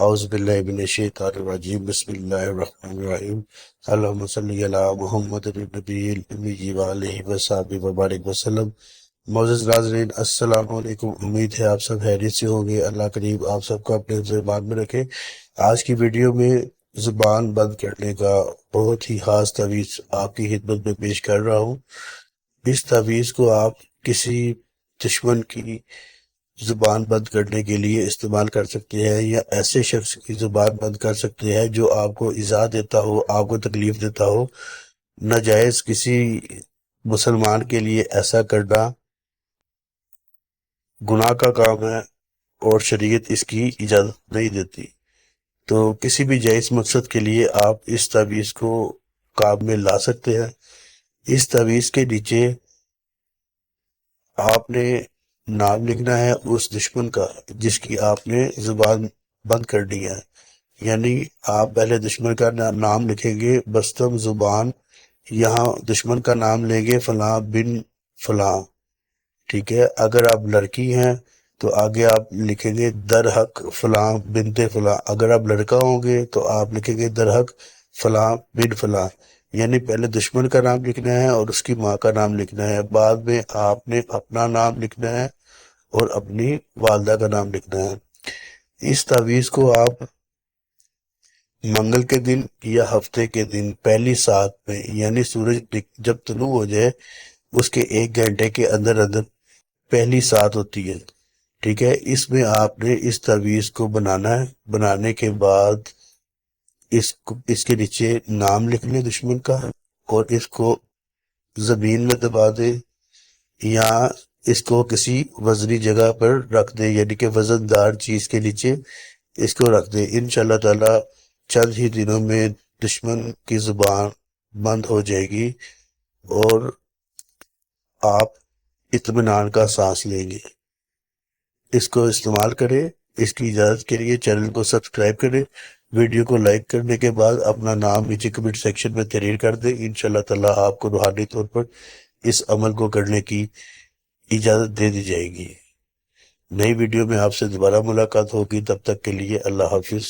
اعوذ باللہ من الشیطان الرجیم بسم اللہ الرحمن الرحیم اللہم صلی علی محمد النبی الامی وآلہ وصحبہ وبارک وسلم۔ معزز ناظرین السلام علیکم، امید ہے آپ سب خیریت سے ہوں گے۔ اللہ کریم آپ سب کو اپنے زبان میں رکھے۔ آج کی ویڈیو میں زبان بند کرنے کا بہت ہی خاص تعویذ آپ کی خدمت میں پیش کر رہا ہوں۔ اس تعویذ کو آپ کسی دشمن کی زبان بند کرنے کے لیے استعمال کر سکتے ہیں، یا ایسے شخص کی زبان بند کر سکتے ہیں جو آپ کو ایذا دیتا ہو، آپ کو تکلیف دیتا ہو۔ ناجائز کسی مسلمان کے لیے ایسا کرنا گناہ کا کام ہے اور شریعت اس کی اجازت نہیں دیتی۔ تو کسی بھی جائز مقصد کے لیے آپ اس تعویذ کو کام میں لا سکتے ہیں۔ اس تعویذ کے نیچے آپ نے نام لکھنا ہے اس دشمن کا جس کی آپ نے زبان بند کرنی ہے، یعنی آپ پہلے دشمن کا نام لکھیں گے، بستم زبان، یہاں دشمن کا نام لیں گے فلاں بن فلاں، ٹھیک ہے۔ اگر آپ لڑکی ہیں تو آگے آپ لکھیں گے در حق فلاں بنت فلاں، اگر آپ لڑکا ہوں گے تو آپ لکھیں گے در حق فلاں بن فلاں، یعنی پہلے دشمن کا نام لکھنا ہے اور اس کی ماں کا نام لکھنا ہے، بعد میں آپ نے اپنا نام لکھنا ہے اور اپنی والدہ کا نام لکھنا ہے۔ اس تعویذ کو آپ منگل کے دن یا ہفتے کے دن پہلی سات میں، یعنی سورج جب طلوع ہو جائے اس کے 1 گھنٹے کے اندر اندر پہلی سات ہوتی ہے، ٹھیک ہے۔ اس میں آپ نے اس تعویذ کو بنانا ہے۔ بنانے کے بعد اس کے نیچے نام لکھ لیں دشمن کا اور اس کو زمین میں دبا دے یا اس کو کسی وزنی جگہ پر رکھ دے، یعنی کہ وزن دار چیز کے نیچے اس کو رکھ دے۔ انشاءاللہ تعالی چند ہی دنوں میں دشمن کی زبان بند ہو جائے گی اور آپ اطمینان کا سانس لیں گے۔ اس کو استعمال کریں۔ اس کی اجازت کے لیے چینل کو سبسکرائب کریں۔ ویڈیو کو لائک کرنے کے بعد اپنا نام نیچے کمنٹ سیکشن میں تحریر کر دیں۔ انشاءاللہ تعالی آپ کو روحانی طور پر اس عمل کو کرنے کی اجازت دے دی جائے گی۔ نئی ویڈیو میں آپ سے دوبارہ ملاقات ہوگی، تب تک کے لیے اللہ حافظ۔